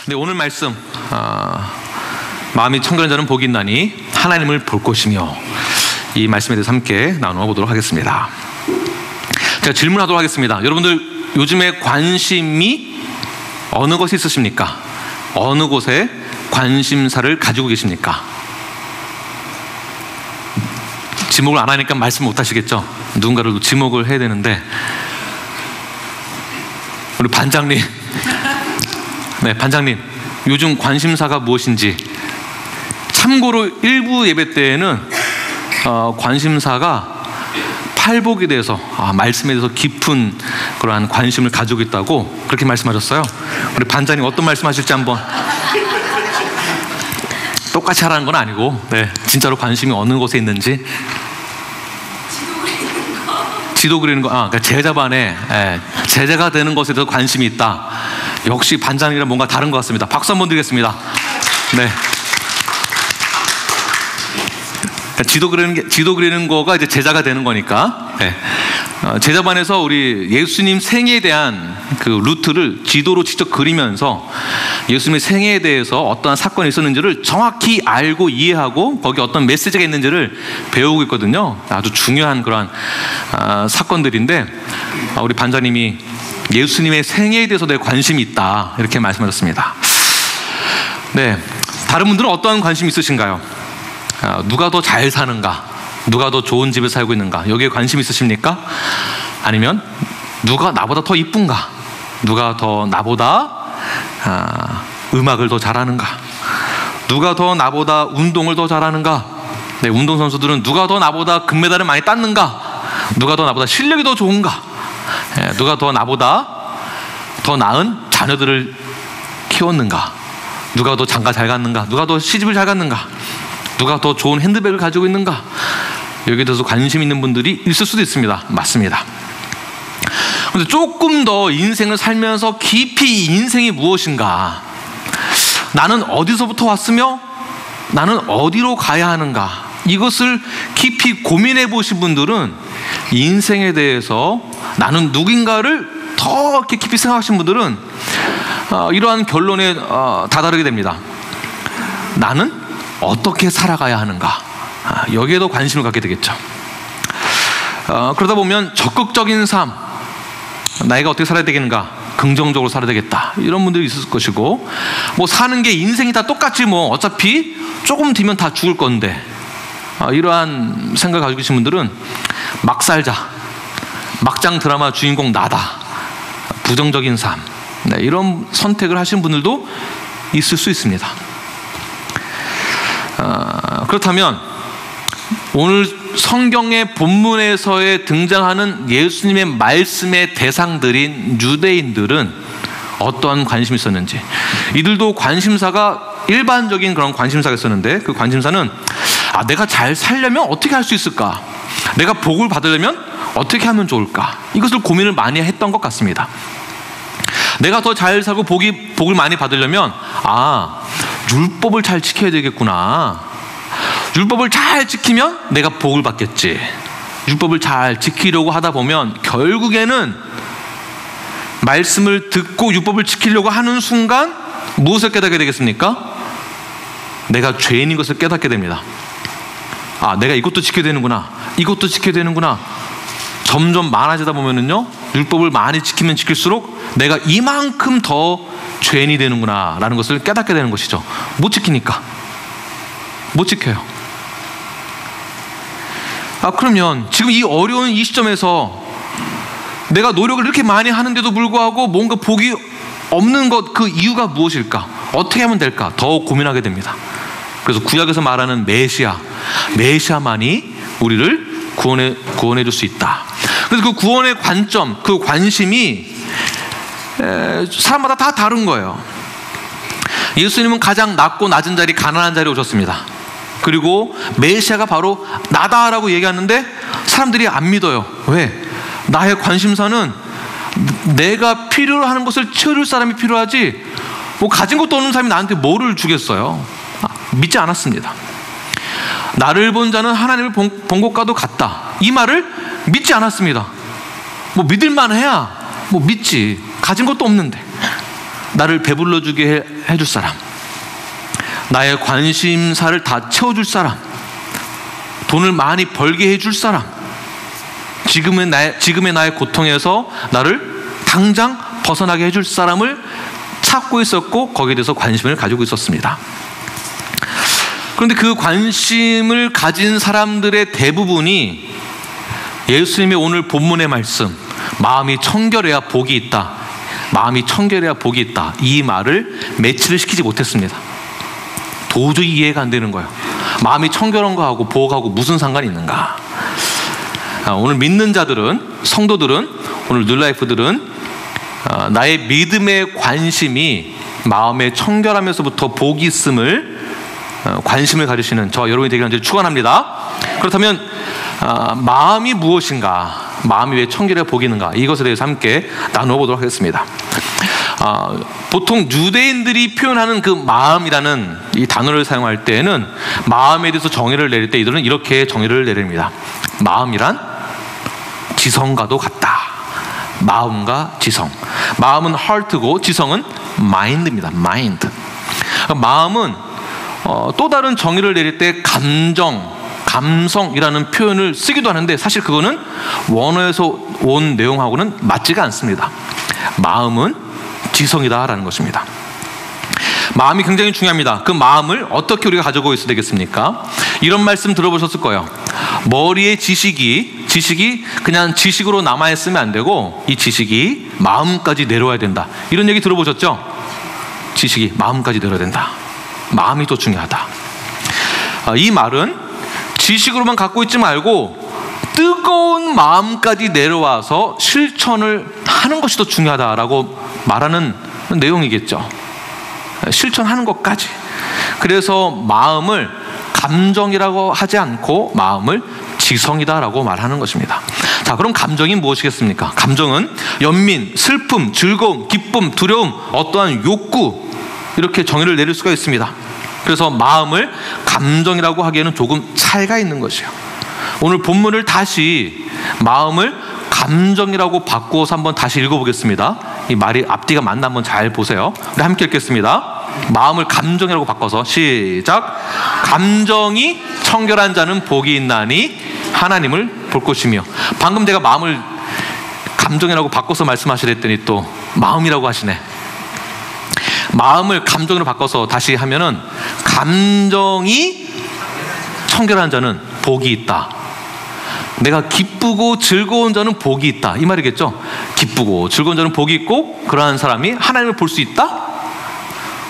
네, 오늘 말씀 마음이 청결한 자는 복이 있나니 하나님을 볼 것이며, 이 말씀에 대해서 함께 나누어 보도록 하겠습니다. 제가 질문하도록 하겠습니다. 여러분들 요즘에 관심이 어느 것이 있으십니까? 어느 곳에 관심사를 가지고 계십니까? 지목을 안 하니까 말씀 못 하시겠죠? 누군가를 지목을 해야 되는데, 우리 반장님, 네, 반장님, 요즘 관심사가 무엇인지. 참고로 일부 예배 때에는 관심사가 팔복에 대해서, 말씀에 대해서 깊은 그러한 관심을 가지고 있다고 그렇게 말씀하셨어요. 우리 반장님 어떤 말씀하실지 한번. 똑같이 하라는 건 아니고, 네, 진짜로 관심이 어느 곳에 있는지. 지도 그리는 거, 그러니까 제자반에 제자가 되는 것에 대해서 관심이 있다. 역시 반장이랑 뭔가 다른 것 같습니다. 박수 한번 드리겠습니다. 네. 지도 그리는 거가 이제 제자가 되는 거니까. 네. 제자반에서 우리 예수님 생애에 대한 그 루트를 지도로 직접 그리면서 예수님의 생애에 대해서 어떠한 사건이 있었는지를 정확히 알고 이해하고 거기 어떤 메시지가 있는지를 배우고 있거든요. 아주 중요한 그러한 사건들인데, 우리 반장님이 예수님의 생애에 대해서 내 관심이 있다, 이렇게 말씀하셨습니다. 네, 다른 분들은 어떠한 관심이 있으신가요? 누가 더 잘 사는가? 누가 더 좋은 집에 살고 있는가? 여기에 관심 있으십니까? 아니면 누가 나보다 더 이쁜가? 누가 더 나보다 음악을 더 잘하는가? 누가 더 나보다 운동을 더 잘하는가? 네, 운동선수들은 누가 더 나보다 금메달을 많이 땄는가? 누가 더 나보다 실력이 더 좋은가? 누가 더 나보다 더 나은 자녀들을 키웠는가? 누가 더 장가 잘 갔는가? 누가 더 시집을 잘 갔는가? 누가 더 좋은 핸드백을 가지고 있는가? 여기에 대해서 관심 있는 분들이 있을 수도 있습니다. 맞습니다. 그런데 조금 더 인생을 살면서 깊이 인생이 무엇인가, 나는 어디서부터 왔으며 나는 어디로 가야 하는가, 이것을 깊이 고민해 보신 분들은, 인생에 대해서 나는 누군가를 더 이렇게 깊이 생각하신 분들은 이러한 결론에 다다르게 됩니다. 나는 어떻게 살아가야 하는가, 여기에도 관심을 갖게 되겠죠. 그러다 보면 적극적인 삶, 나이가 어떻게 살아야 되겠는가, 긍정적으로 살아야 되겠다, 이런 분들이 있을 것이고, 뭐 사는 게 인생이 다 똑같지, 뭐 어차피 조금 뒤면 다 죽을 건데, 이러한 생각을 가지고 계신 분들은 막 살자, 막장 드라마 주인공 나다, 부정적인 삶, 네, 이런 선택을 하신 분들도 있을 수 있습니다. 그렇다면 오늘 성경의 본문에서의 등장하는 예수님의 말씀의 대상들인 유대인들은 어떠한 관심이 있었는지, 이들도 관심사가 일반적인 그런 관심사가 있었는데, 그 관심사는 내가 잘 살려면 어떻게 할 수 있을까, 내가 복을 받으려면 어떻게 하면 좋을까, 이것을 고민을 많이 했던 것 같습니다. 내가 더 잘 살고 복을 많이 받으려면 율법을 잘 지켜야 되겠구나, 율법을 잘 지키면 내가 복을 받겠지. 율법을 잘 지키려고 하다 보면 결국에는 말씀을 듣고 율법을 지키려고 하는 순간 무엇을 깨닫게 되겠습니까? 내가 죄인인 것을 깨닫게 됩니다. 내가 이것도 지켜야 되는구나, 이것도 지켜야 되는구나. 점점 많아지다 보면은요, 율법을 많이 지키면 지킬수록 내가 이만큼 더 죄인이 되는구나 라는 것을 깨닫게 되는 것이죠. 못 지키니까. 못 지켜요. 그러면 지금 이 어려운 이 시점에서 내가 노력을 이렇게 많이 하는데도 불구하고 뭔가 복이 없는 것, 그 이유가 무엇일까? 어떻게 하면 될까? 더 고민하게 됩니다. 그래서 구약에서 말하는 메시아만이 우리를 구원해 줄 수 있다. 그래서 그 구원의 관점, 그 관심이 사람마다 다 다른 거예요. 예수님은 가장 낮고 낮은 자리, 가난한 자리에 오셨습니다. 그리고 메시아가 바로 나다라고 얘기하는데 사람들이 안 믿어요. 왜? 나의 관심사는 내가 필요로 하는 것을 채울 사람이 필요하지, 뭐 가진 것도 없는 사람이 나한테 뭐를 주겠어요? 믿지 않았습니다. 나를 본 자는 하나님을 본 것과도 같다, 이 말을 믿지 않았습니다. 뭐 믿을만 해야 뭐 믿지, 가진 것도 없는데. 나를 배불러주게 해줄 사람, 나의 관심사를 다 채워줄 사람, 돈을 많이 벌게 해줄 사람, 지금의 나의 고통에서 나를 당장 벗어나게 해줄 사람을 찾고 있었고, 거기에 대해서 관심을 가지고 있었습니다. 그런데 그 관심을 가진 사람들의 대부분이 예수님의 오늘 본문의 말씀, 마음이 청결해야 복이 있다, 마음이 청결해야 복이 있다, 이 말을 매치를 시키지 못했습니다. 도저히 이해가 안 되는 거예요. 마음이 청결한 거하고 복하고 무슨 상관이 있는가? 오늘 믿는 자들은, 성도들은, 오늘 뉴라이프들은 나의 믿음의 관심이 마음의 청결함에서부터 복이 있음을 관심을 가지시는 저와 여러분이 되기를 간절히 축원합니다. 그렇다면 마음이 무엇인가, 마음이 왜 청결해 복이 있는가, 이것에 대해서 함께 나누어 보도록 하겠습니다. 보통 유대인들이 표현하는 그 마음이라는 이 단어를 사용할 때에는 마음에 대해서 정의를 내릴 때 이들은 이렇게 정의를 내립니다. 마음이란 지성과도 같다. 마음과 지성. 마음은 heart고 지성은 mind입니다. mind. 마음은 또 다른 정의를 내릴 때 감성이라는 표현을 쓰기도 하는데, 사실 그거는 원어에서 온 내용하고는 맞지가 않습니다. 마음은 지성이다라는 것입니다. 마음이 굉장히 중요합니다. 그 마음을 어떻게 우리가 가지고 있어야 되겠습니까? 이런 말씀 들어보셨을 거예요. 머리의 지식이 그냥 지식으로 남아있으면 안 되고, 이 지식이 마음까지 내려와야 된다. 이런 얘기 들어보셨죠? 지식이 마음까지 내려야 된다. 마음이 더 중요하다. 이 말은 지식으로만 갖고 있지 말고 뜨거운 마음까지 내려와서 실천을 하는 것이 더 중요하다라고 말하는 내용이겠죠. 실천하는 것까지. 그래서 마음을 감정이라고 하지 않고 마음을 지성이다라고 말하는 것입니다. 자, 그럼 감정이 무엇이겠습니까? 감정은 연민, 슬픔, 즐거움, 기쁨, 두려움, 어떠한 욕구, 이렇게 정의를 내릴 수가 있습니다. 그래서 마음을 감정이라고 하기에는 조금 차이가 있는 것이에요. 오늘 본문을 다시 마음을 감정이라고 바꾸어서 한번 다시 읽어보겠습니다. 이 말이 앞뒤가 맞나 한번 잘 보세요. 우리 함께 읽겠습니다. 마음을 감정이라고 바꿔서 시작. 감정이 청결한 자는 복이 있나니 하나님을 볼 것이며. 방금 제가 마음을 감정이라고 바꿔서 말씀하시랬더니 또 마음이라고 하시네. 마음을 감정으로 바꿔서 다시 하면은 감정이 청결한 자는 복이 있다. 내가 기쁘고 즐거운 자는 복이 있다, 이 말이겠죠. 기쁘고 즐거운 자는 복이 있고, 그러한 사람이 하나님을 볼 수 있다?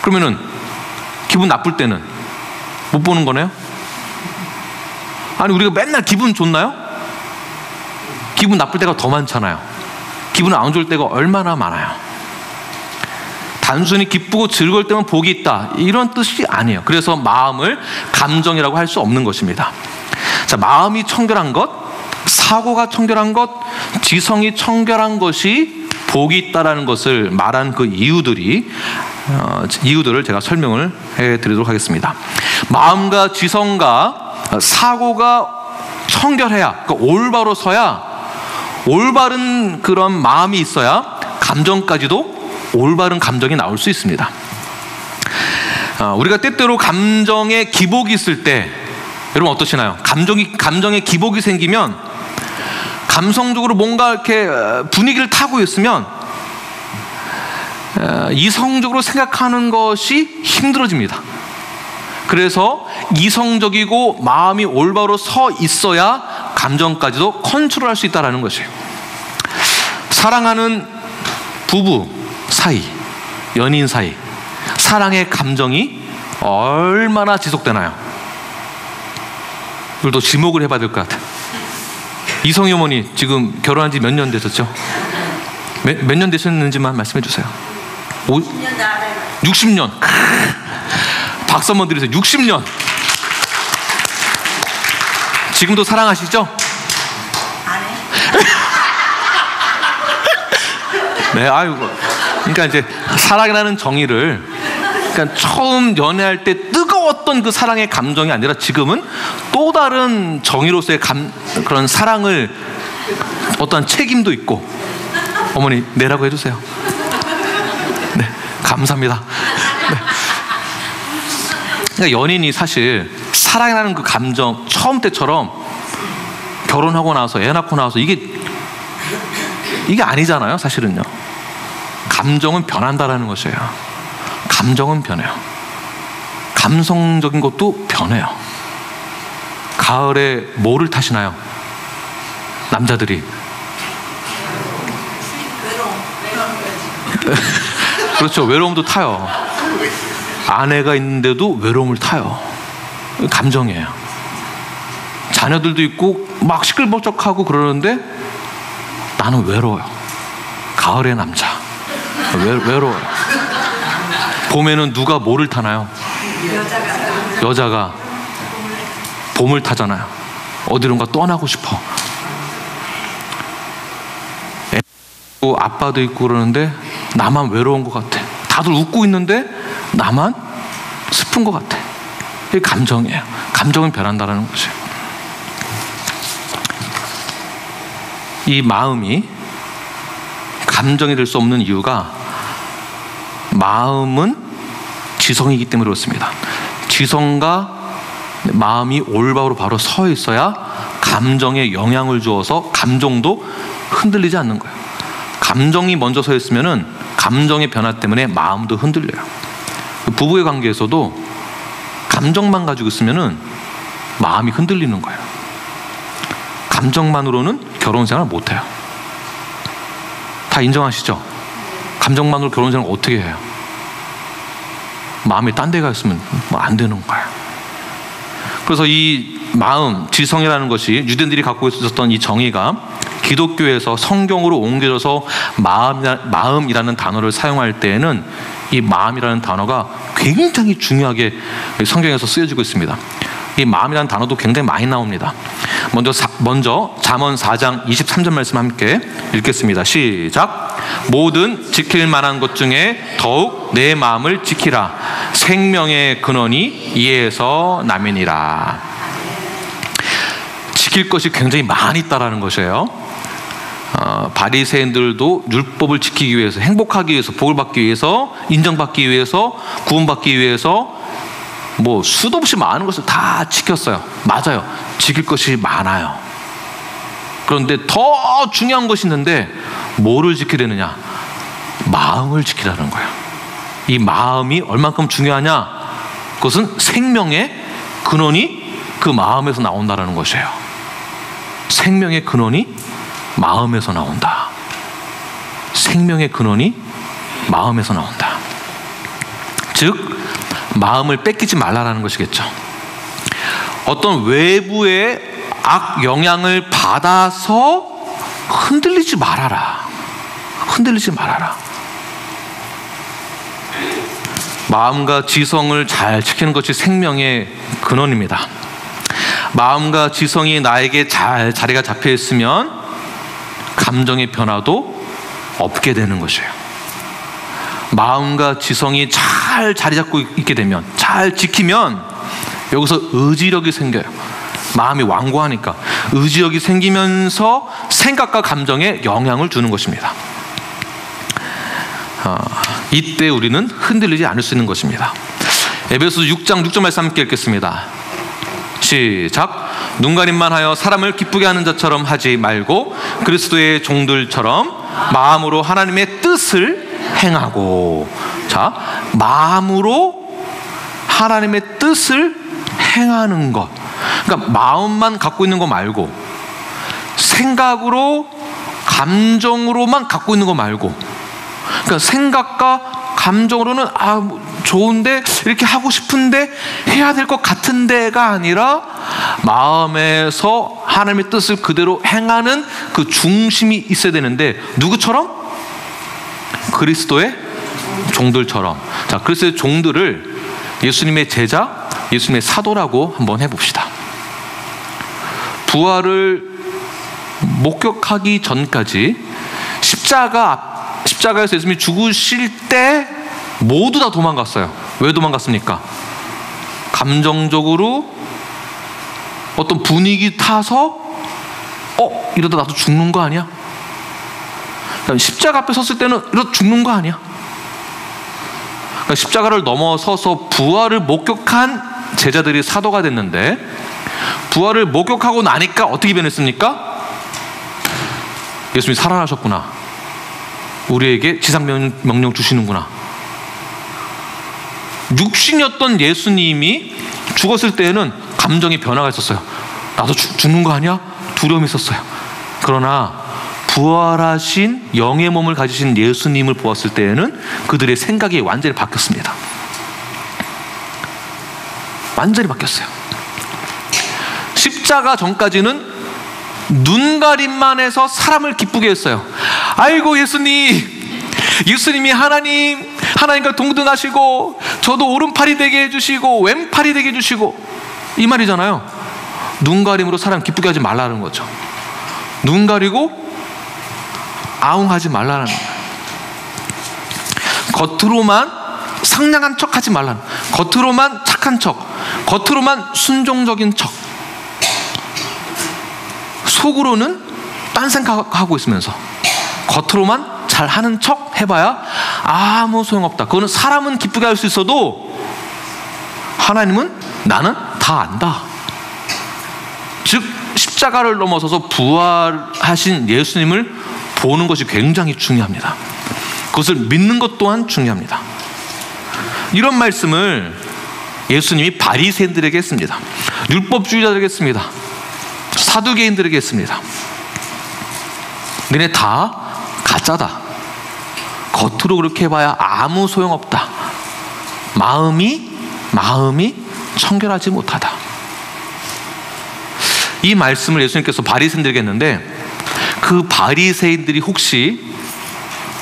그러면은 기분 나쁠 때는 못 보는 거네요? 아니, 우리가 맨날 기분 좋나요? 기분 나쁠 때가 더 많잖아요. 기분 안 좋을 때가 얼마나 많아요. 단순히 기쁘고 즐거울 때만 복이 있다, 이런 뜻이 아니에요. 그래서 마음을 감정이라고 할 수 없는 것입니다. 자, 마음이 청결한 것, 사고가 청결한 것, 지성이 청결한 것이 복이 있다라는 것을 말한 그 이유들을 제가 설명을 해드리도록 하겠습니다. 마음과 지성과 사고가 청결해야, 그러니까 올바로 서야, 올바른 그런 마음이 있어야 감정까지도 올바른 감정이 나올 수 있습니다. 우리가 때때로 감정에 기복이 있을 때, 여러분 어떠시나요? 감정에 기복이 생기면, 감성적으로 뭔가 이렇게 분위기를 타고 있으면 이성적으로 생각하는 것이 힘들어집니다. 그래서 이성적이고 마음이 올바로 서 있어야 감정까지도 컨트롤할 수 있다는 것이에요. 사랑하는 부부 사이, 연인 사이, 사랑의 감정이 얼마나 지속되나요? 이걸 또 지목을 해봐야 될 것 같아요. 이성희 어머니 지금 결혼한 지 몇 년 되셨죠? 몇 년 되셨는지만 말씀해 주세요. 60년 다 알아요. 60년. 박수 한번 드리세요. 60년. 지금도 사랑하시죠? 안 해. 네, 아이고. 그러니까 이제 사랑이라는 정의를, 그러니까 처음 연애할 때 뜨거웠던 그 사랑의 감정이 아니라 지금은 또 다른 정의로서의 그런 사랑을, 어떠한 책임도 있고. 어머니 내라고 해주세요. 네, 감사합니다. 네. 그러니까 연인이 사실 사랑이라는 그 감정 처음 때처럼 결혼하고 나서 애 낳고 나서 이게 아니잖아요. 사실은요. 감정은 변한다라는 것이에요. 감정은 변해요. 감성적인 것도 변해요. 가을에 뭐를 타시나요? 남자들이. 그렇죠. 외로움도 타요. 아내가 있는데도 외로움을 타요. 감정이에요. 자녀들도 있고 막 시끌벅적하고 그러는데 나는 외로워요. 가을의 남자. 외로워요. 봄에는 누가 뭐를 타나요? 여자가 봄을 타잖아요. 어디론가 떠나고 싶어. 애도 아빠도 있고 그러는데 나만 외로운 것 같아. 다들 웃고 있는데 나만 슬픈 것 같아. 이게 감정이에요. 감정은 변한다는 거죠. 이 마음이 감정이 될 수 없는 이유가 마음은 지성이기 때문에 그렇습니다. 지성과 마음이 올바로 바로 서 있어야 감정에 영향을 주어서 감정도 흔들리지 않는 거예요. 감정이 먼저 서 있으면은 감정의 변화 때문에 마음도 흔들려요. 부부의 관계에서도 감정만 가지고 있으면은 마음이 흔들리는 거예요. 감정만으로는 결혼 생활을 못 해요. 다 인정하시죠? 감정만으로 결혼 생활을 어떻게 해요? 마음이 딴 데 가 있으면 안 되는 거예요. 그래서 이 마음, 지성이라는 것이 유대인들이 갖고 있었던 이 정의가 기독교에서 성경으로 옮겨져서 마음이라는 단어를 사용할 때에는 이 마음이라는 단어가 굉장히 중요하게 성경에서 쓰여지고 있습니다. 이 마음이라는 단어도 굉장히 많이 나옵니다. 먼저 잠언 4장 23절 말씀 함께 읽겠습니다. 시작. 모든 지킬 만한 것 중에 더욱 내 마음을 지키라. 생명의 근원이 이에서 남이니라. 지킬 것이 굉장히 많이 있다라는 것이에요. 바리새인들도 율법을 지키기 위해서, 행복하기 위해서, 복을 받기 위해서, 인정받기 위해서, 구원받기 위해서 뭐 수도 없이 많은 것을 다 지켰어요. 맞아요. 지킬 것이 많아요. 그런데 더 중요한 것이 있는데 뭐를 지키려느냐? 마음을 지키라는 거예요. 이 마음이 얼만큼 중요하냐? 그것은 생명의 근원이 그 마음에서 나온다는 것이에요. 생명의 근원이 마음에서 나온다. 생명의 근원이 마음에서 나온다. 즉 마음을 뺏기지 말라라는 것이겠죠. 어떤 외부의 악 영향을 받아서 흔들리지 말아라. 흔들리지 말아라. 마음과 지성을 잘 지키는 것이 생명의 근원입니다. 마음과 지성이 나에게 잘 자리가 잡혀 있으면 감정의 변화도 없게 되는 것이에요. 마음과 지성이 잘 자리 잡고 있게 되면, 잘 지키면 여기서 의지력이 생겨요. 마음이 완고하니까 의지력이 생기면서 생각과 감정에 영향을 주는 것입니다. 이때 우리는 흔들리지 않을 수 있는 것입니다. 에베소서 6장 6절 말씀 함께 읽겠습니다. 시작. 눈가림만 하여 사람을 기쁘게 하는 자처럼 하지 말고 그리스도의 종들처럼 마음으로 하나님의 뜻을 행하고. 자, 마음으로 하나님의 뜻을 행하는 것. 그러니까 마음만 갖고 있는 거 말고, 생각으로 감정으로만 갖고 있는 거 말고, 그러니까 생각과 감정으로는 좋은데 이렇게 하고 싶은데 해야 될 것 같은데가 아니라 마음에서 하나님의 뜻을 그대로 행하는 그 중심이 있어야 되는데, 누구처럼? 그리스도의 종들처럼. 자, 그리스도의 종들을 예수님의 제자, 예수님의 사도라고 한번 해봅시다. 부활을 목격하기 전까지 십자가에서 예수님이 죽으실 때 모두 다 도망갔어요. 왜 도망갔습니까? 감정적으로 어떤 분위기 타서 이러다 나도 죽는 거 아니야? 십자가 앞에 섰을 때는 이러다 죽는 거 아니야? 그러니까 십자가를 넘어서서 부활을 목격한 제자들이 사도가 됐는데, 부활을 목격하고 나니까 어떻게 변했습니까? 예수님이 살아나셨구나, 우리에게 지상명령 주시는구나. 육신이었던 예수님이 죽었을 때에는 감정의 변화가 있었어요. 나도 죽는 거 아니야? 두려움이 있었어요. 그러나 부활하신 영의 몸을 가지신 예수님을 보았을 때에는 그들의 생각이 완전히 바뀌었습니다. 완전히 바뀌었어요. 십자가 전까지는 눈가림만 해서 사람을 기쁘게 했어요. 아이고 예수님이 하나님과 동등하시고 저도 오른팔이 되게 해주시고 왼팔이 되게 해주시고, 이 말이잖아요. 눈가림으로 사람 기쁘게 하지 말라는 거죠. 눈 가리고 아웅하지 말라는 거예요. 겉으로만 상냥한 척 하지 말라는 거예요. 겉으로만 착한 척, 겉으로만 순종적인 척, 속으로는 딴 생각하고 있으면서 겉으로만 잘하는 척 해봐야 아무 소용없다. 그거는 사람은 기쁘게 할 수 있어도 하나님은 나는 다 안다. 즉 십자가를 넘어서서 부활하신 예수님을 보는 것이 굉장히 중요합니다. 그것을 믿는 것 또한 중요합니다. 이런 말씀을 예수님이 바리새인들에게 했습니다. 율법주의자들에게 했습니다. 사두개인들에게 했습니다. 너네 다 가짜다. 겉으로 그렇게 해봐야 아무 소용없다. 마음이 청결하지 못하다. 이 말씀을 예수님께서 바리새인들에게 했는데, 그 바리새인들이 혹시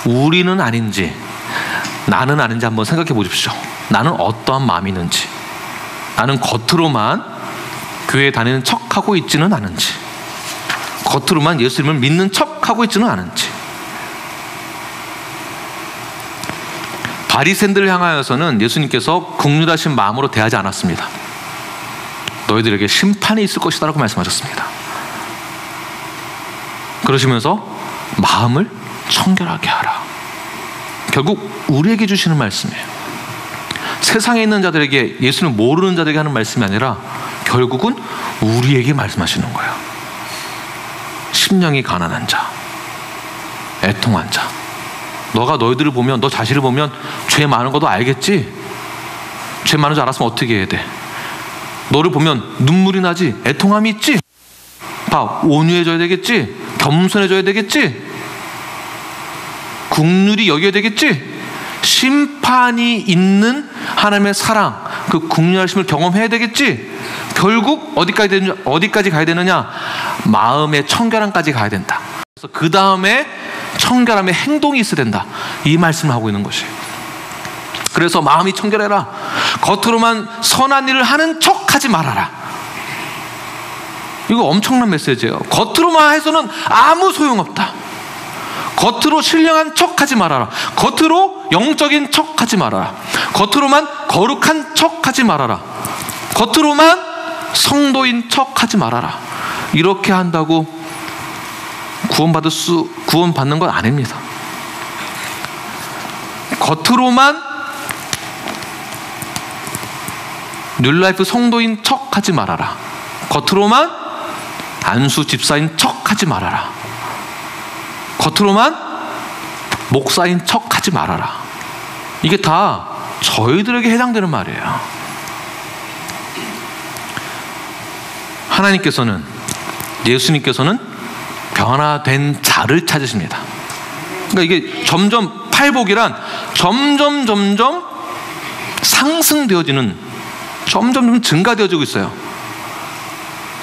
우리는 아닌지 나는 아닌지 한번 생각해 보십시오. 나는 어떠한 마음이 있는지, 나는 겉으로만 교회에 다니는 척하고 있지는 않은지, 겉으로만 예수님을 믿는 척하고 있지는 않은지. 바리새인들을 향하여서는 예수님께서 긍휼하신 마음으로 대하지 않았습니다. 너희들에게 심판이 있을 것이다 라고 말씀하셨습니다. 그러시면서 마음을 청결하게 하라. 결국 우리에게 주시는 말씀이에요. 세상에 있는 자들에게, 예수는 모르는 자들에게 하는 말씀이 아니라 결국은 우리에게 말씀하시는 거예요. 심령이 가난한 자, 애통한 자. 너가 너희들을 보면, 너 자신을 보면 죄 많은 것도 알겠지? 죄 많은 줄 알았으면 어떻게 해야 돼? 너를 보면 눈물이 나지? 애통함이 있지? 온유해져야 되겠지? 겸손해져야 되겠지? 국률이 여겨야 되겠지? 심판이 있는 하나님의 사랑, 그 국률하심을 경험해야 되겠지? 결국 어디까지 가야 되느냐? 마음의 청결함까지 가야 된다. 그래서 그 다음에 청결함의 행동이 있어야 된다. 이 말씀을 하고 있는 것이에요. 그래서 마음이 청결해라. 겉으로만 선한 일을 하는 척 하지 말아라. 이거 엄청난 메시지예요. 겉으로만 해서는 아무 소용없다. 겉으로 신령한 척 하지 말아라. 겉으로 영적인 척 하지 말아라. 겉으로만 거룩한 척 하지 말아라. 겉으로만 성도인 척 하지 말아라. 이렇게 한다고 구원받는 건 아닙니다. 겉으로만 뉴라이프 성도인 척 하지 말아라. 겉으로만 안수 집사인 척 하지 말아라. 겉으로만 목사인 척 하지 말아라. 이게 다 저희들에게 해당되는 말이에요. 하나님께서는, 예수님께서는 변화된 자를 찾으십니다. 그러니까 이게 점점, 팔복이란 점점 상승되어지는, 점점 증가되어지고 있어요.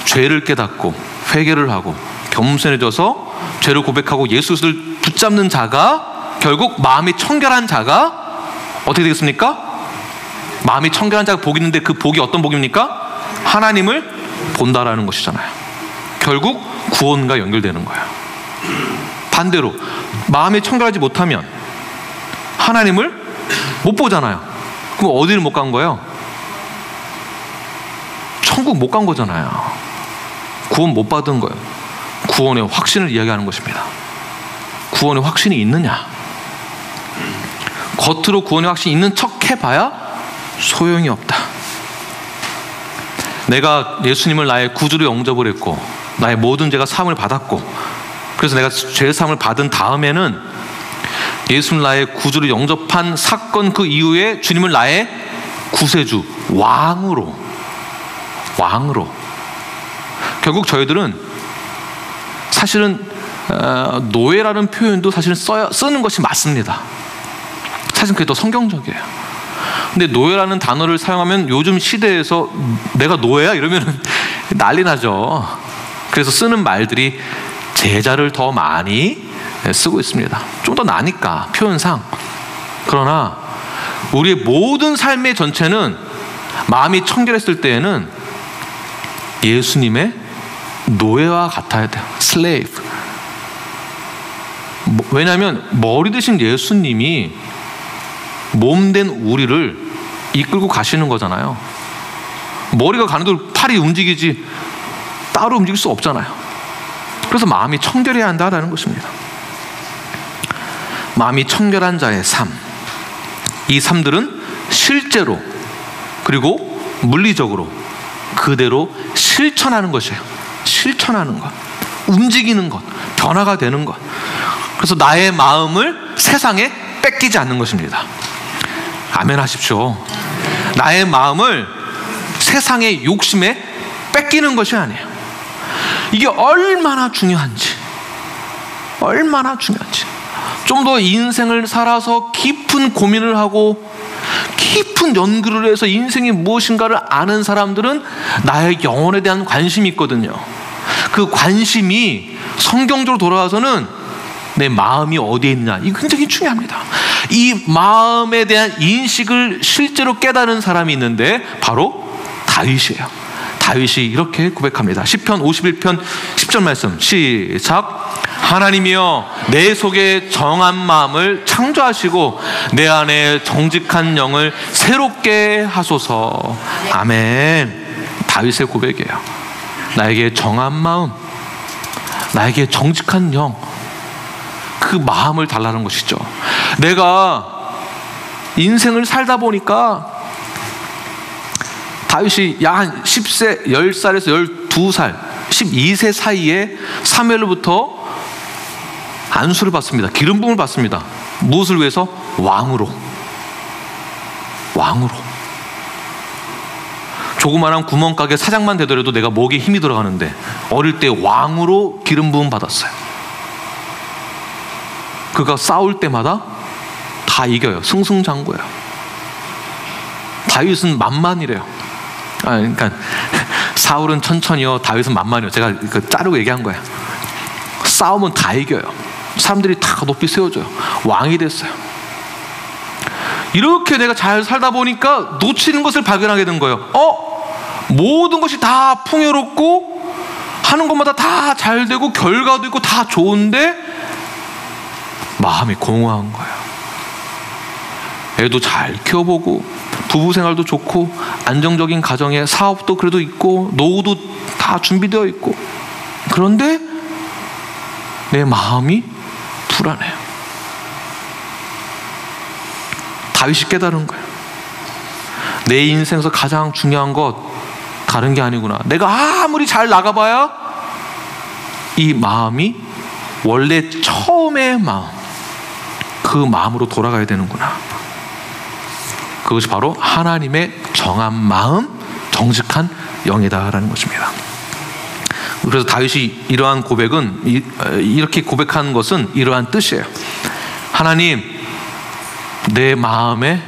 죄를 깨닫고 회개를 하고 겸손해져서 죄를 고백하고 예수를 붙잡는 자가, 결국 마음이 청결한 자가 어떻게 되겠습니까? 마음이 청결한 자가 복이 있는데, 그 복이 어떤 복입니까? 하나님을 본다라는 것이잖아요. 결국 구원과 연결되는 거예요. 반대로 마음이 청결하지 못하면 하나님을 못 보잖아요. 그럼 어디를 못 간 거예요? 천국 못 간 거잖아요. 구원 못 받은 거예요. 구원의 확신을 이야기하는 것입니다. 구원의 확신이 있느냐? 겉으로 구원의 확신이 있는 척 해봐야 소용이 없다. 내가 예수님을 나의 구주로 영접을 했고 나의 모든 죄가 사함을 받았고 그래서 내가 죄 사함을 받은 다음에는 예수님을 나의 구주로 영접한 사건 그 이후에 주님을 나의 구세주, 왕으로 결국 저희들은 사실은 노예라는 표현도 사실은 쓰는 것이 맞습니다. 사실 그게 더 성경적이에요. 근데 노예라는 단어를 사용하면 요즘 시대에서 내가 노예야? 이러면 난리 나죠. 그래서 쓰는 말들이 제자를 더 많이 쓰고 있습니다. 좀 더 나니까 표현상. 그러나 우리의 모든 삶의 전체는 마음이 청결했을 때에는 예수님의 노예와 같아야 돼요. slave. 왜냐하면 머리 되신 예수님이 몸된 우리를 이끌고 가시는 거잖아요. 머리가 가는 대로 팔이 움직이지 따로 움직일 수 없잖아요. 그래서 마음이 청결해야 한다는 것입니다. 마음이 청결한 자의 삶, 이 삶들은 실제로 그리고 물리적으로 그대로 실천하는 것이에요. 실천하는 것, 움직이는 것, 변화가 되는 것. 그래서 나의 마음을 세상에 뺏기지 않는 것입니다. 아멘 하십시오. 나의 마음을 세상의 욕심에 뺏기는 것이 아니에요. 이게 얼마나 중요한지 좀 더 인생을 살아서 깊은 고민을 하고 깊은 연구를 해서 인생이 무엇인가를 아는 사람들은 나의 영혼에 대한 관심이 있거든요. 그 관심이 성경적으로 돌아와서는 내 마음이 어디에 있느냐, 이게 굉장히 중요합니다. 이 마음에 대한 인식을 실제로 깨달은 사람이 있는데 바로 다윗이에요. 다윗이 이렇게 고백합니다. 시편 51편 10절 말씀 시작. 하나님이여 내 속에 정한 마음을 창조하시고 내 안에 정직한 영을 새롭게 하소서. 아멘. 다윗의 고백이에요. 나에게 정한 마음, 나에게 정직한 영, 그 마음을 달라는 것이죠. 내가 인생을 살다 보니까 다윗이 약 한 10세, 10살에서 12살, 12세 사이에 사무엘로부터 안수를 받습니다. 기름 부음을 받습니다. 무엇을 위해서? 왕으로. 조그마한 구멍가게 사장만 되더라도 내가 목에 힘이 들어가는데 어릴 때 왕으로 기름 부음 받았어요. 그가 싸울 때마다 다 이겨요. 승승장구예요. 다윗은 만만이래요. 그러니까 사울은 천천히요, 다윗은 만만이요. 제가 자르고 얘기한 거예요. 싸우면 다 이겨요. 사람들이 다 높이 세워줘요. 왕이 됐어요. 이렇게 내가 잘 살다 보니까 놓치는 것을 발견하게 된 거예요. 모든 것이 다 풍요롭고 하는 것마다 다 잘 되고 결과도 있고 다 좋은데 마음이 공허한 거예요. 애도 잘 키워보고 부부 생활도 좋고 안정적인 가정에 사업도 그래도 있고 노후도 다 준비되어 있고, 그런데 내 마음이 불안해요. 다윗이 깨달은 거예요. 내 인생에서 가장 중요한 것 다른 게 아니구나. 내가 아무리 잘 나가봐야 이 마음이 원래 처음의 마음, 그 마음으로 돌아가야 되는구나. 그것이 바로 하나님의 정한 마음, 정직한 영이다라는 것입니다. 그래서 다윗이 이러한 고백은, 이렇게 고백하는 것은 이러한 뜻이에요. 하나님, 내 마음에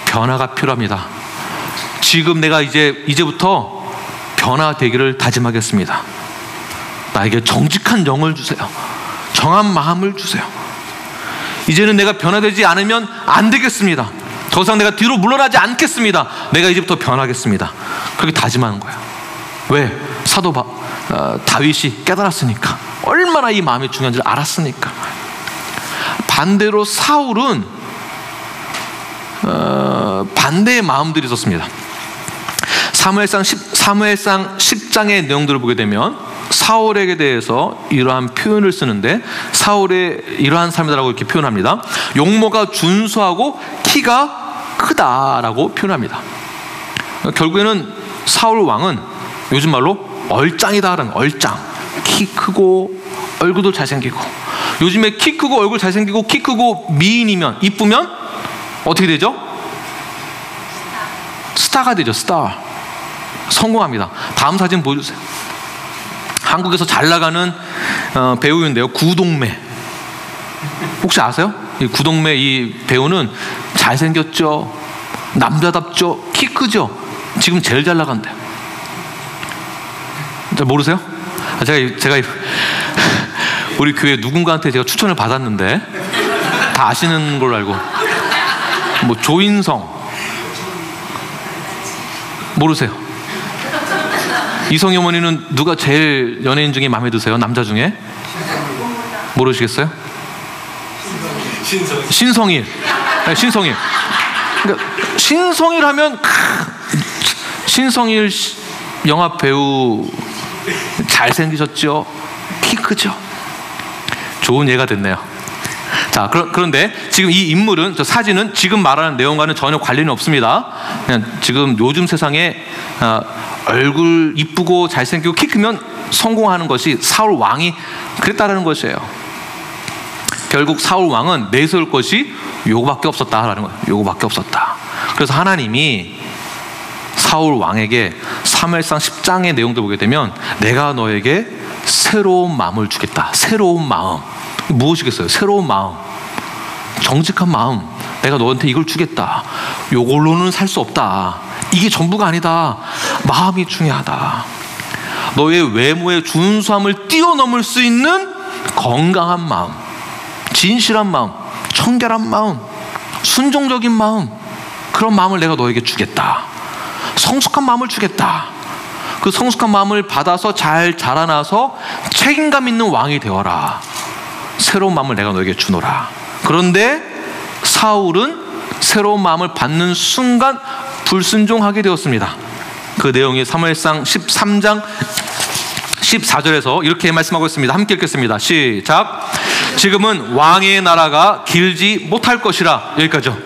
변화가 필요합니다. 지금 내가 이제부터 변화되기를 다짐하겠습니다. 나에게 정직한 영을 주세요. 정한 마음을 주세요. 이제는 내가 변화되지 않으면 안 되겠습니다. 더 이상 내가 뒤로 물러나지 않겠습니다. 내가 이제부터 변하겠습니다. 그렇게 다짐하는 거예요. 왜? 사도 다윗이 깨달았으니까. 얼마나 이 마음이 중요한지를 알았으니까. 반대로 사울은 반대의 마음들이 있었습니다. 사무엘상 10장의 내용들을 보게 되면 사울에게 대해서 이러한 표현을 쓰는데, 사울의 이러한 삶이다라고 이렇게 표현합니다. 용모가 준수하고 키가 크다라고 표현합니다. 결국에는 사울 왕은 요즘 말로 얼짱이다라는, 얼짱. 키 크고 얼굴도 잘생기고. 요즘에 키 크고 얼굴 잘생기고 키 크고 미인이면, 이쁘면 어떻게 되죠? 스타가 되죠. 스타. 성공합니다. 다음 사진 보여주세요. 한국에서 잘 나가는 배우인데요, 구동매. 혹시 아세요? 이 구동매 이 배우는 잘생겼죠, 남자답죠, 키 크죠. 지금 제일 잘 나간대요. 모르세요? 제가 우리 교회 누군가한테 제가 추천을 받았는데 다 아시는 걸로 알고. 뭐 조인성 모르세요? 이성희 어머니는 누가 제일 연예인 중에 마음에 드세요? 남자 중에? 모르시겠어요? 신성일. 네, 신성일. 그러니까 신성일 하면 신성일 영화 배우 잘생기셨죠? 키 크죠? 좋은 예가 됐네요. 자, 그런데 지금 이 인물은, 저 사진은 지금 말하는 내용과는 전혀 관련이 없습니다. 그냥 지금 요즘 세상에 얼굴 이쁘고 잘생기고 키 크면 성공하는 것이 사울 왕이 그랬다라는 것이에요. 결국 사울 왕은 내세울 것이 요거밖에 없었다라는 거예요. 요거밖에 없었다. 그래서 하나님이 사울 왕에게 사무엘상 10장의 내용도 보게 되면, 내가 너에게 새로운 마음을 주겠다. 새로운 마음. 무엇이겠어요? 새로운 마음, 정직한 마음. 내가 너한테 이걸 주겠다. 요걸로는 살 수 없다. 이게 전부가 아니다. 마음이 중요하다. 너의 외모의 준수함을 뛰어넘을 수 있는 건강한 마음, 진실한 마음, 청결한 마음, 순종적인 마음, 그런 마음을 내가 너에게 주겠다. 성숙한 마음을 주겠다. 그 성숙한 마음을 받아서 잘 자라나서 책임감 있는 왕이 되어라. 새로운 마음을 내가 너에게 주노라. 그런데 사울은 새로운 마음을 받는 순간 불순종하게 되었습니다. 그 내용이 사무엘상 13장 14절에서 이렇게 말씀하고 있습니다. 함께 읽겠습니다. 시작. 지금은 왕의 나라가 길지 못할 것이라. 여기까지요.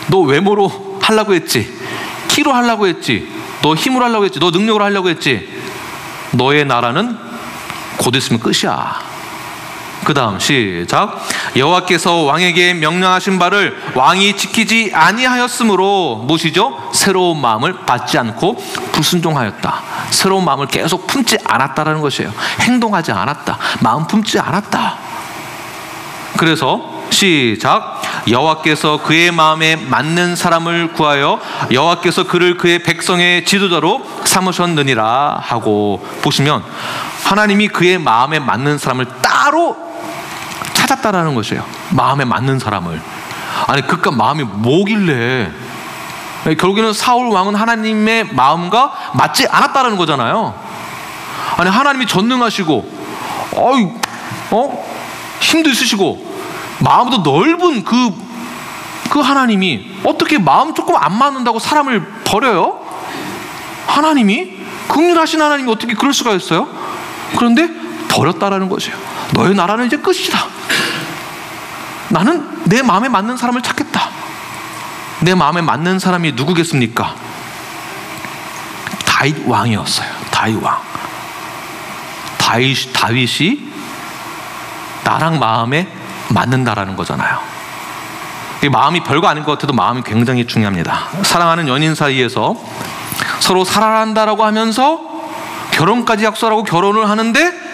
너 외모로 하려고 했지, 키로 하려고 했지, 너 힘으로 하려고 했지, 너 능력으로 하려고 했지. 너의 나라는 곧 있으면 끝이야. 그 다음 시작. 여호와께서 왕에게 명령하신 바를 왕이 지키지 아니하였으므로, 무엇이죠? 새로운 마음을 받지 않고 불순종하였다. 새로운 마음을 계속 품지 않았다라는 것이에요. 행동하지 않았다. 마음 품지 않았다. 그래서 시작. 여호와께서 그의 마음에 맞는 사람을 구하여 여호와께서 그를 그의 백성의 지도자로 삼으셨느니라 하고, 보시면 하나님이 그의 마음에 맞는 사람을 따로 찾았다라는 것이에요. 마음에 맞는 사람을. 아니, 그깟 마음이 뭐길래. 결국에는 사울 왕은 하나님의 마음과 맞지 않았다라는 거잖아요. 아니, 하나님이 전능하시고 힘도 있으시고 마음도 넓은 그 하나님이 어떻게 마음 조금 안 맞는다고 사람을 버려요? 하나님이, 긍휼하신 하나님이 어떻게 그럴 수가 있어요? 그런데 버렸다라는 것이에요. 너의 나라는 이제 끝이다. 나는 내 마음에 맞는 사람을 찾겠다. 내 마음에 맞는 사람이 누구겠습니까? 다윗 왕이었어요. 다윗 왕. 다윗이 나랑 마음에 맞는다라는 거잖아요. 이 마음이 별거 아닌 것 같아도 마음이 굉장히 중요합니다. 사랑하는 연인 사이에서 서로 사랑한다라고 하면서 결혼까지 약속하고 결혼을 하는데,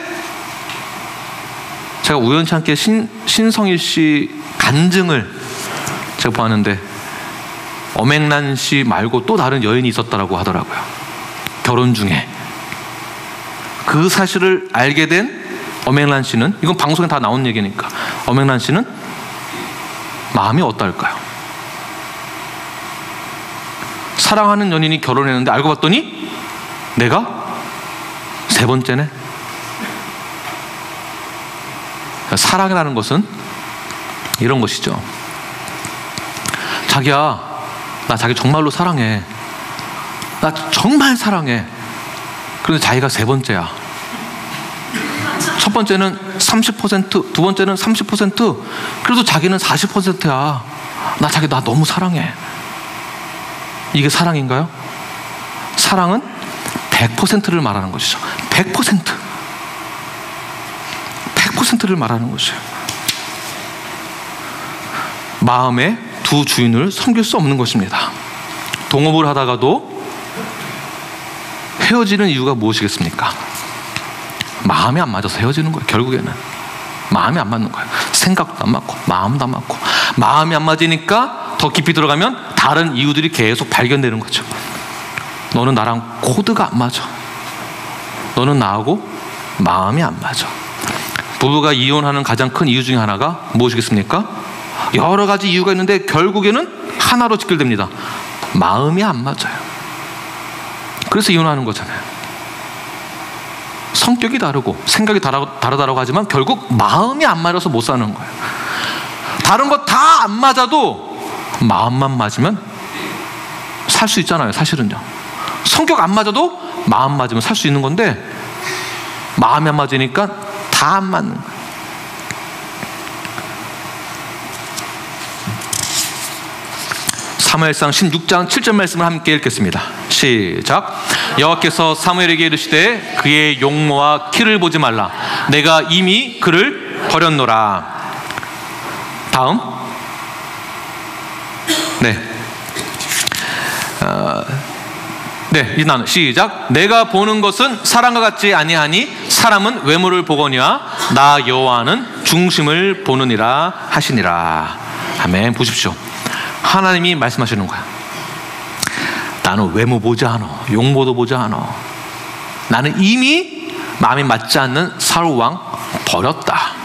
제가 우연치 않게 신성일 씨 간증을 제가 보았는데, 엄앵란 씨 말고 또 다른 여인이 있었다라고 하더라고요. 결혼 중에. 그 사실을 알게 된 엄앵란 씨는, 이건 방송에 다 나온 얘기니까, 엄앵란 씨는 마음이 어떨까요? 사랑하는 연인이 결혼했는데 알고 봤더니 내가 세 번째네. 사랑이라는 것은 이런 것이죠. 자기야, 나 자기 정말로 사랑해. 나 정말 사랑해. 그런데 자기가 세 번째야. 첫 번째는 30%, 두 번째는 30%, 그래도 자기는 40%야. 자기 나 너무 사랑해. 이게 사랑인가요? 사랑은 100%를 말하는 것이죠. 100%를 말하는 것이에요. 마음의 두 주인을 섬길 수 없는 것입니다. 동업을 하다가도 헤어지는 이유가 무엇이겠습니까? 마음이 안 맞아서 헤어지는 거예요. 결국에는 마음이 안 맞는 거예요. 생각도 안 맞고 마음도 안 맞고, 마음이 안 맞으니까 더 깊이 들어가면 다른 이유들이 계속 발견되는 거죠. 너는 나랑 코드가 안 맞아. 너는 나하고 마음이 안 맞아. 부부가 이혼하는 가장 큰 이유 중에 하나가 무엇이겠습니까? 여러 가지 이유가 있는데 결국에는 하나로 직결됩니다. 마음이 안 맞아요. 그래서 이혼하는 거잖아요. 성격이 다르고 생각이 다르다고 하지만 결국 마음이 안 맞아서 못 사는 거예요. 다른 거 다 안 맞아도 마음만 맞으면 살 수 있잖아요. 사실은요. 성격 안 맞아도 마음 맞으면 살 수 있는 건데, 마음이 안 맞으니까 다 안 맞는 거예요. 사무엘상 16장 7절 말씀을 함께 읽겠습니다. 시작. 여호와께서 사무엘에게 이르시되 그의 용모와 키를 보지 말라. 내가 이미 그를 버렸노라. 다음. 이 나는 시작. 내가 보는 것은 사람과 같지 아니하니 사람은 외모를 보거니와 나 여호와는 중심을 보느니라 하시니라. 아멘. 보십시오. 하나님이 말씀하시는 거야. 나는 외모 보지 않아. 용모도 보지 않아. 나는 이미 마음에 맞지 않는 사울왕 버렸다.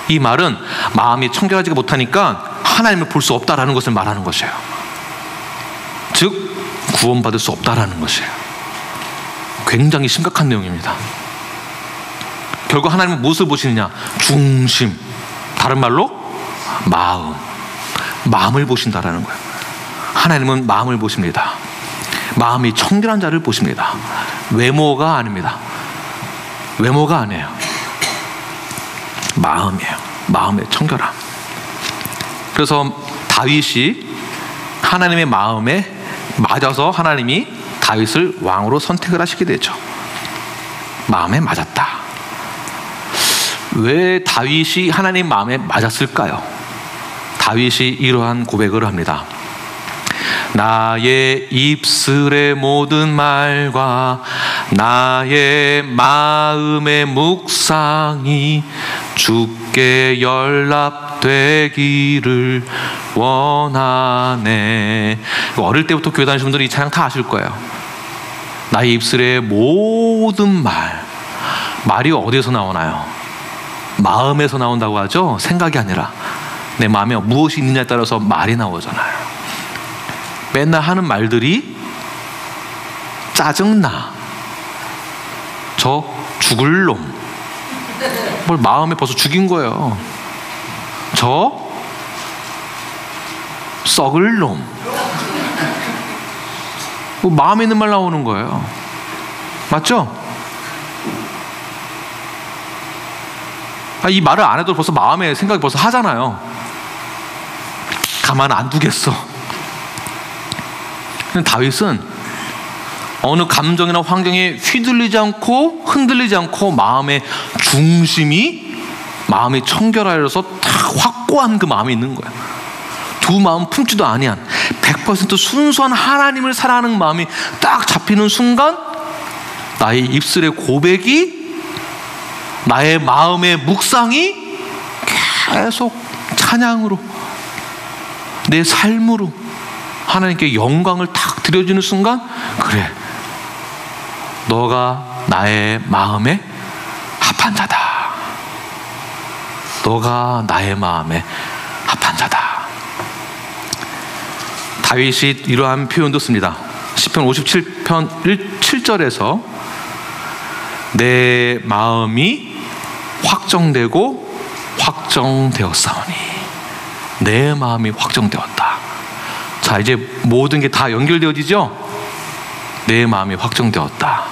이 말은 마음이 청결하지 못하니까 하나님을 볼 수 없다라는 것을 말하는 것이에요. 즉 구원받을 수 없다라는 것이에요. 굉장히 심각한 내용입니다. 결국 하나님은 무엇을 보시느냐? 중심. 다른 말로 마음을 보신다라는 거예요. 하나님은 마음을 보십니다. 마음이 청결한 자를 보십니다. 외모가 아닙니다. 외모가 아니에요. 마음이에요. 마음의 청결함. 그래서 다윗이 하나님의 마음에 맞아서 하나님이 다윗을 왕으로 선택을 하시게 되죠. 마음에 맞았다. 왜 다윗이 하나님 마음에 맞았을까요? 다윗이 이러한 고백을 합니다. 나의 입술의 모든 말과 나의 마음의 묵상이 주께 연락되기를 원하네. 어릴 때부터 교회 다니시는 분들이 이 찬양 다 아실 거예요. 나의 입술의 모든 말이 어디에서 나오나요? 마음에서 나온다고 하죠. 생각이 아니라 내 마음에 무엇이 있느냐에 따라서 말이 나오잖아요. 맨날 하는 말들이 짜증나, 저 죽을 놈, 뭘 마음에 벌써 죽인 거예요. 저 썩을 놈, 뭐 마음에 있는 말 나오는 거예요. 맞죠? 이 말을 안 해도 벌써 마음에 생각이 벌써 하잖아요. 가만 안 두겠어. 근데 다윗은 어느 감정이나 환경에 휘둘리지 않고 흔들리지 않고 마음의 중심이, 마음이 청결하여서 딱 확고한 그 마음이 있는 거예요. 두 마음 품지도 아니한 100% 순수한 하나님을 사랑하는 마음이 딱 잡히는 순간 나의 입술의 고백이, 나의 마음의 묵상이 계속 찬양으로, 내 삶으로 하나님께 영광을 탁 드려주는 순간, 그래, 너가 나의 마음에 합한 자다. 너가 나의 마음에 합한 자다. 다윗이 이러한 표현도 씁니다. 시편 57편 7절에서 내 마음이 확정되고 확정되었사오니. 내 마음이 확정되었다. 자, 이제 모든 게 다 연결되어지죠? 내 마음이 확정되었다.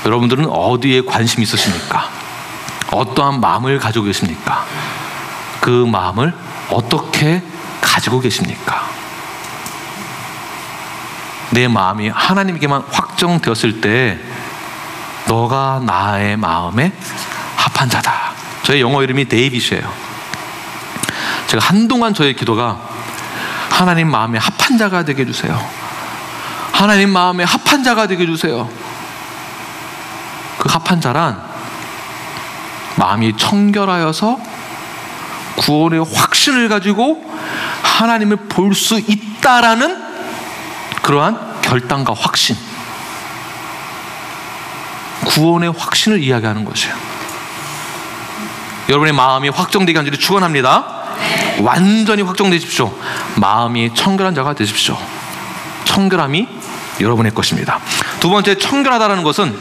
여러분들은 어디에 관심이 있으십니까? 어떠한 마음을 가지고 계십니까? 그 마음을 어떻게 가지고 계십니까? 내 마음이 하나님께만 확정되었을 때 너가 나의 마음에 합한 자다. 저의 영어 이름이 데이빗이에요. 제가 한동안 저의 기도가 하나님 마음에 합한 자가 되게 해주세요. 하나님 마음에 합한 자가 되게 해주세요. 그 합한 자란 마음이 청결하여서 구원의 확신을 가지고 하나님을 볼 수 있다라는 그러한 결단과 확신, 구원의 확신을 이야기하는 것이에요. 여러분의 마음이 확정되게 하기를 축원합니다. 완전히 확정되십시오. 마음이 청결한 자가 되십시오. 청결함이 여러분의 것입니다. 두 번째, 청결하다라는 것은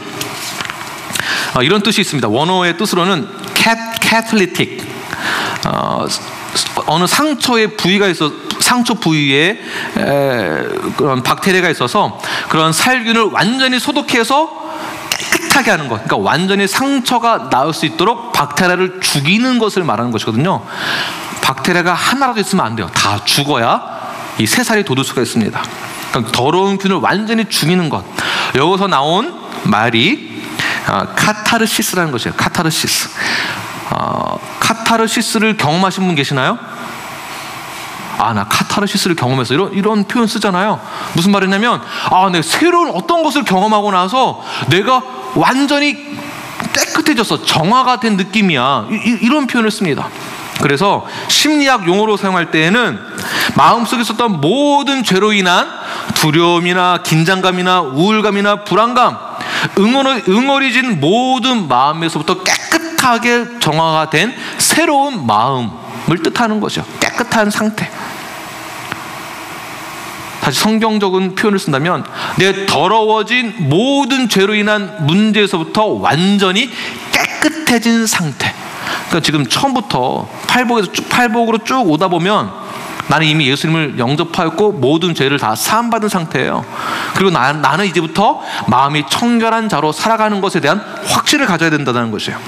이런 뜻이 있습니다. 원어의 뜻으로는 catalytic, 어느 상처의 부위가 있어, 상처 부위에 그런 박테리아가 있어서 그런 살균을 완전히 소독해서 깨끗하게 하는 것. 그러니까 완전히 상처가 나을 수 있도록 박테리아를 죽이는 것을 말하는 것이거든요. 박테리아가 하나라도 있으면 안 돼요. 다 죽어야 이 새살이 돋을 수가 있습니다. 그러니까 더러운 균을 완전히 죽이는 것. 여기서 나온 말이 카타르시스라는 것이에요. 카타르시스. 카타르시스를 경험하신 분 계시나요? 나 카타르시스를 경험해서 이런 표현 쓰잖아요. 무슨 말이냐면 내가 새로운 어떤 것을 경험하고 나서 내가 완전히 깨끗해졌어, 정화가 된 느낌이야, 이런 표현을 씁니다. 그래서 심리학 용어로 사용할 때에는 마음속에 있었던 모든 죄로 인한 두려움이나 긴장감이나 우울감이나 불안감, 응어리진 모든 마음에서부터 깨끗하게 정화가 된 새로운 마음을 뜻하는 거죠. 깨끗한 상태. 다시 성경적인 표현을 쓴다면 내 더러워진 모든 죄로 인한 문제에서부터 완전히 깨끗해진 상태. 그러니까 지금 처음부터 팔복으로 쭉 오다 보면 나는 이미 예수님을 영접하였고 모든 죄를 다 사함받은 상태예요. 그리고 나는 이제부터 마음이 청결한 자로 살아가는 것에 대한 확신을 가져야 된다는 것이에요.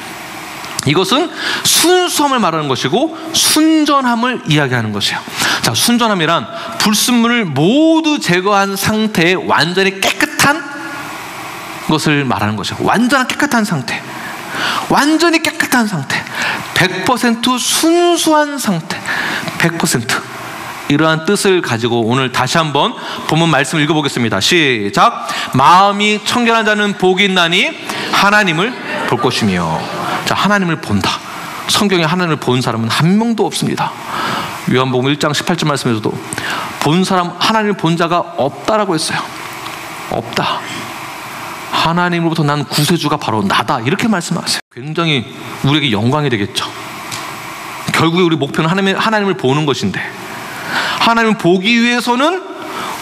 이것은 순수함을 말하는 것이고 순전함을 이야기하는 것이에요. 자, 순전함이란 불순물을 모두 제거한 상태의 완전히 깨끗한 것을 말하는 것이에요. 완전한 깨끗한 상태, 완전히 깨끗한 상태, 100% 순수한 상태, 100%. 이러한 뜻을 가지고 오늘 다시 한번 본문 말씀을 읽어보겠습니다. 시작. 마음이 청결한 자는 복이 있나니 하나님을 볼 것이며. 자, 하나님을 본다. 성경에 하나님을 본 사람은 한 명도 없습니다. 요한복음 1장 18절 말씀에서도 본 사람, 하나님을 본 자가 없다라고 했어요. 없다. 하나님으로부터 난 구세주가 바로 나다, 이렇게 말씀하세요. 굉장히 우리에게 영광이 되겠죠. 결국에 우리 목표는 하나님을 보는 것인데, 하나님을 보기 위해서는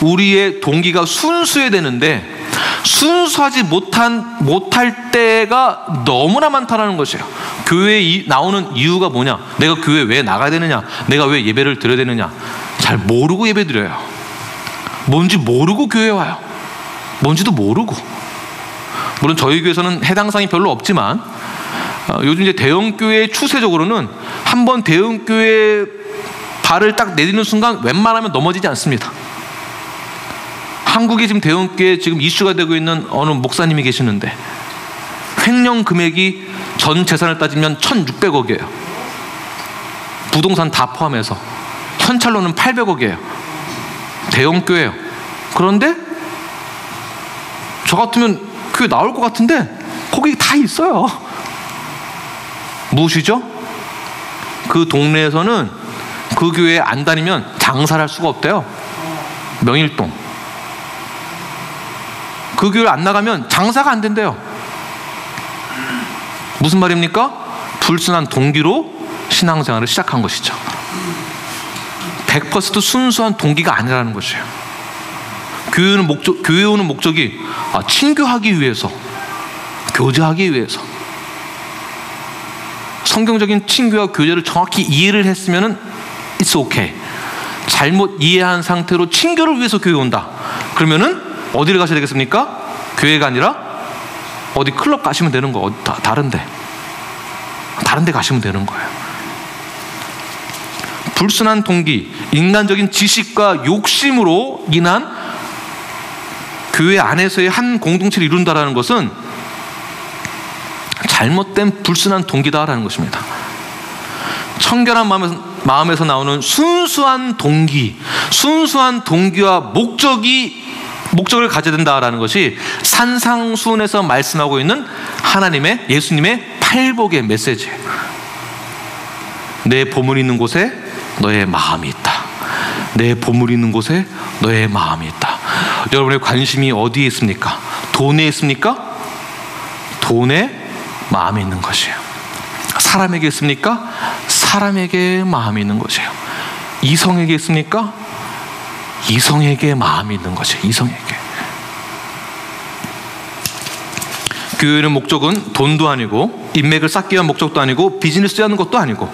우리의 동기가 순수해야 되는데 순수하지 못할 때가 너무나 많다는 것이에요. 교회에 나오는 이유가 뭐냐? 내가 교회에 왜 나가야 되느냐? 내가 왜 예배를 드려야 되느냐? 잘 모르고 예배 드려요. 뭔지 모르고 교회에 와요. 뭔지도 모르고. 물론 저희 교회에서는 해당 사항이 별로 없지만 요즘 이제 대형교회 추세적으로는 한번 대형교회 발을 딱 내딛는 순간 웬만하면 넘어지지 않습니다. 한국에 지금 대형교회 지금 이슈가 되고 있는 어느 목사님이 계시는데 횡령 금액이 전 재산을 따지면 1,600억이에요. 부동산 다 포함해서 현찰로는 800억이에요. 대형교회예요. 그런데 저 같으면 교회 나올 것 같은데 거기 다 있어요. 무엇이죠? 그 동네에서는 그 교회에 안 다니면 장사를 할 수가 없대요. 명일동. 그 교회를 안 나가면 장사가 안 된대요. 무슨 말입니까? 불순한 동기로 신앙생활을 시작한 것이죠. 100% 순수한 동기가 아니라는 것이에요. 교회 오는 목적이 친교하기 위해서, 교제하기 위해서. 성경적인 친교와 교제를 정확히 이해를 했으면은 it's okay. 잘못 이해한 상태로 친교를 위해서 교회 온다. 그러면은 어디를 가셔야 되겠습니까? 교회가 아니라 어디 클럽 가시면 되는 거, 다른 데 가시면 되는 거예요. 불순한 동기, 인간적인 지식과 욕심으로 인한 교회 안에서의 한 공동체를 이룬다는 것은 잘못된 불순한 동기다라는 것입니다. 청결한 마음에서 나오는 순수한 동기와 목적을 가져야 된다라는 것이 산상수훈에서 말씀하고 있는 예수님의 팔복의 메시지예요. 내 보물이 있는 곳에 너의 마음이 있다. 내 보물이 있는 곳에 너의 마음이 있다. 여러분의 관심이 어디에 있습니까? 돈에 있습니까? 돈에 마음이 있는 것이에요. 사람에게 있습니까? 사람에게 마음이 있는 것이에요. 이성에게 있습니까? 이성에게 마음이 있는 것이에요. 이성에게. 교회의 목적은 돈도 아니고 인맥을 쌓기 위한 목적도 아니고 비즈니스 하는 것도 아니고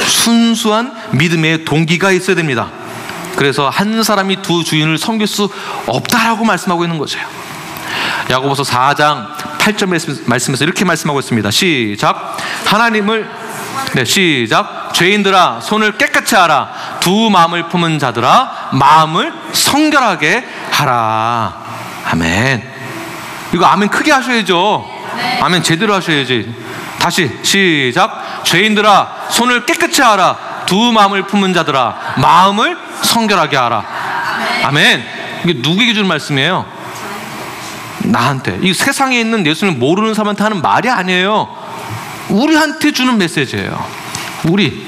순수한 믿음의 동기가 있어야 됩니다. 그래서 한 사람이 두 주인을 섬길 수 없다라고 말씀하고 있는 것이에요. 야고보서 4장 8절 말씀에서 이렇게 말씀하고 있습니다. 시작. 시작. 죄인들아 손을 깨끗이 하라. 두 마음을 품은 자들아 마음을 성결하게 하라. 아멘. 이거 아멘 크게 하셔야죠. 아멘 제대로 하셔야지. 다시 시작. 죄인들아 손을 깨끗이 하라. 두 마음을 품은 자들아 마음을 성결하게 하라. 아멘. 이게 누구에게 주는 말씀이에요? 나한테. 이 세상에 있는 예수님을 모르는 사람한테 하는 말이 아니에요. 우리한테 주는 메시지예요. 우리.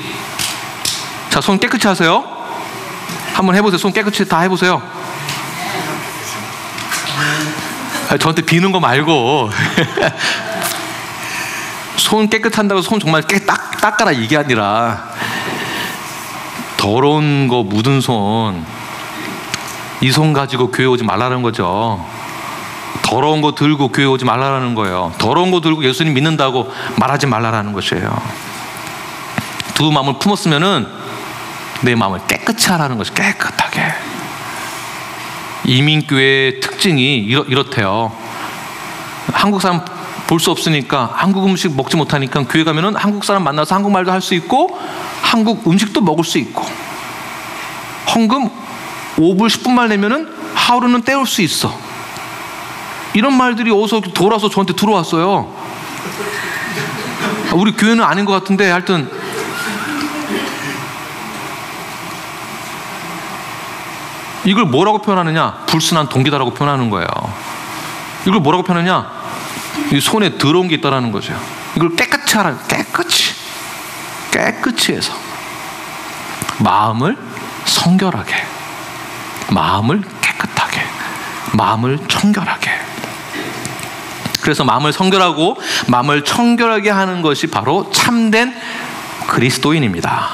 자, 손 깨끗이 하세요. 한번 해보세요. 손 깨끗이 다 해보세요. 저한테 비는 거 말고 손 깨끗한다고 손 정말 닦아라 이게 아니라 더러운 거 묻은 손, 이 손 가지고 교회 오지 말라는 거죠. 더러운 거 들고 교회 오지 말라는 거예요. 더러운 거 들고 예수님 믿는다고 말하지 말라는 것이에요. 두 마음을 품었으면은 내 마음을 깨끗이 하라는 것이 깨끗하게. 이민교회의 특징이 이렇대요. 한국 사람 볼 수 없으니까, 한국 음식 먹지 못하니까 교회 가면은 한국 사람 만나서 한국말도 할 수 있고 한국 음식도 먹을 수 있고, 헌금 5불 10분만 내면은 하루는 때울 수 있어. 이런 말들이 어디서 돌아서 저한테 들어왔어요. 우리 교회는 아닌 것 같은데 하여튼 이걸 뭐라고 표현하느냐? 불순한 동기다라고 표현하는 거예요. 이걸 뭐라고 표현하냐? 이 손에 더러운 게 있다라는 거죠. 이걸 깨끗이 하라. 깨끗이 해서 마음을 성결하게, 마음을 깨끗하게, 마음을 청결하게. 그래서 마음을 성결하고 마음을 청결하게 하는 것이 바로 참된 그리스도인입니다.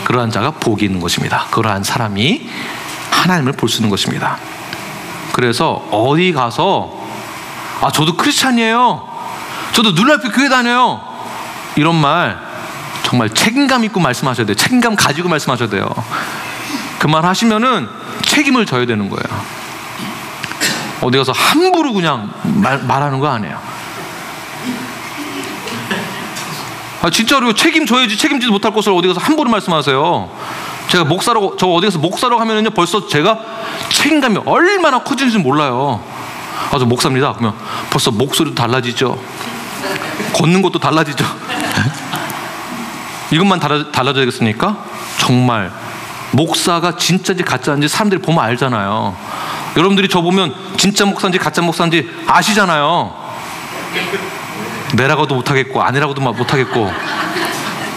그러한 자가 복이 있는 것입니다. 그러한 사람이 하나님을 볼 수 있는 것입니다. 그래서 어디 가서 저도 크리스찬이에요, 저도 눈앞에 교회 다녀요, 이런 말 정말 책임감 있고 말씀하셔야 돼요. 책임감 가지고 말씀하셔야 돼요. 그 말 하시면은 책임을 져야 되는 거예요. 어디 가서 함부로 그냥 말하는 거 아니에요. 진짜로 책임져야지. 책임지지 못할 것을 어디 가서 함부로 말씀하세요. 제가 목사라고, 저 어디 가서 목사라고 하면은요, 벌써 제가 책임감이 얼마나 커지는지 몰라요. 저 목사입니다. 그러면 벌써 목소리도 달라지죠. 걷는 것도 달라지죠. 이것만 달라져야겠습니까? 정말 목사가 진짜인지 가짜인지 사람들이 보면 알잖아요. 여러분들이 저 보면 진짜 목사인지 가짜 목사인지 아시잖아요. 내라고도 못하겠고 아니라고도 못하겠고.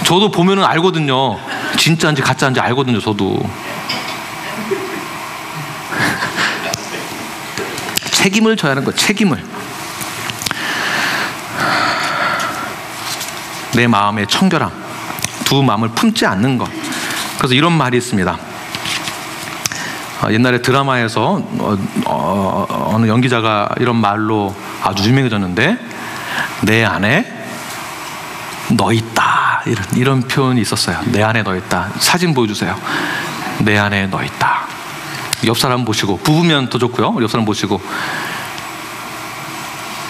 저도 보면은 알거든요. 진짜인지 가짜인지 알거든요. 저도. 책임을 져야 하는 거예요. 책임을. 내 마음의 청결함, 두 마음을 품지 않는 것. 그래서 이런 말이 있습니다. 옛날에 드라마에서 어느 연기자가 이런 말로 아주 유명해졌는데, 내 안에 너 있다, 이런 표현이 있었어요. 내 안에 너 있다. 사진 보여주세요. 내 안에 너 있다. 옆 사람 보시고, 부부면 더 좋고요. 옆 사람 보시고,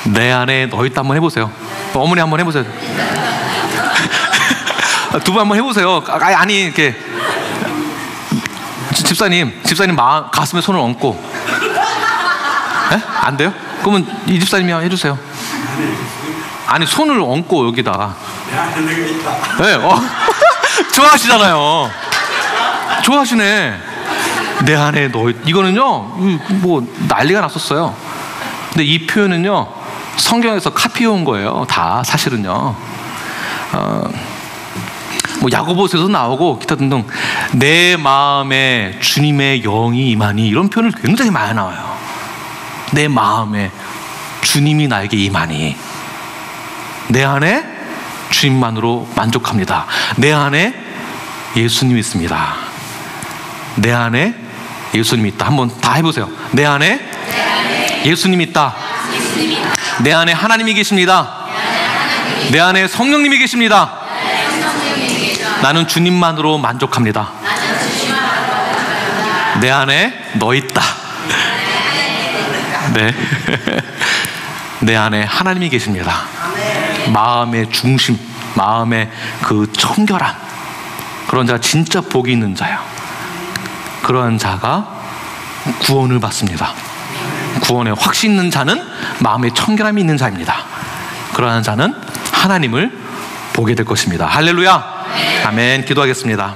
내 안에 너 있다 한번 해보세요. 어머니 한번 해보세요. 두 분 한번 해보세요. 아니 이렇게 집사님 가슴에 손을 얹고. 에? 안 돼요? 그러면 이 집사님이 해주세요. 아니 손을 얹고 여기다가. 네, 좋아하시잖아요. 좋아하시네. 내 안에 너. 이거는요 뭐 난리가 났었어요. 근데 이 표현은요 성경에서 카피해온 거예요. 다 사실은요. 뭐 야고보서도 나오고 기타 등등 내 마음에 주님의 영이 임하니 이런 표현을 굉장히 많이 나와요. 내 마음에 주님이 나에게 임하니 내 안에 주님만으로 만족합니다. 내 안에 예수님이 있습니다. 내 안에 예수님이 있다. 한번 다 해보세요. 내 안에 예수님이 있다. 내 안에 하나님이 계십니다. 내 안에 성령님이 계십니다. 나는 주님만으로 만족합니다. 내 안에 너 있다. 네. 내 안에 하나님이 계십니다. 마음의 중심, 마음의 그 청결함, 그런 자가 진짜 복이 있는 자예요. 그러한 자가 구원을 받습니다. 구원의 확신 있는 자는 마음의 청결함이 있는 자입니다. 그러한 자는 하나님을 보게 될 것입니다. 할렐루야. 아멘. 기도하겠습니다.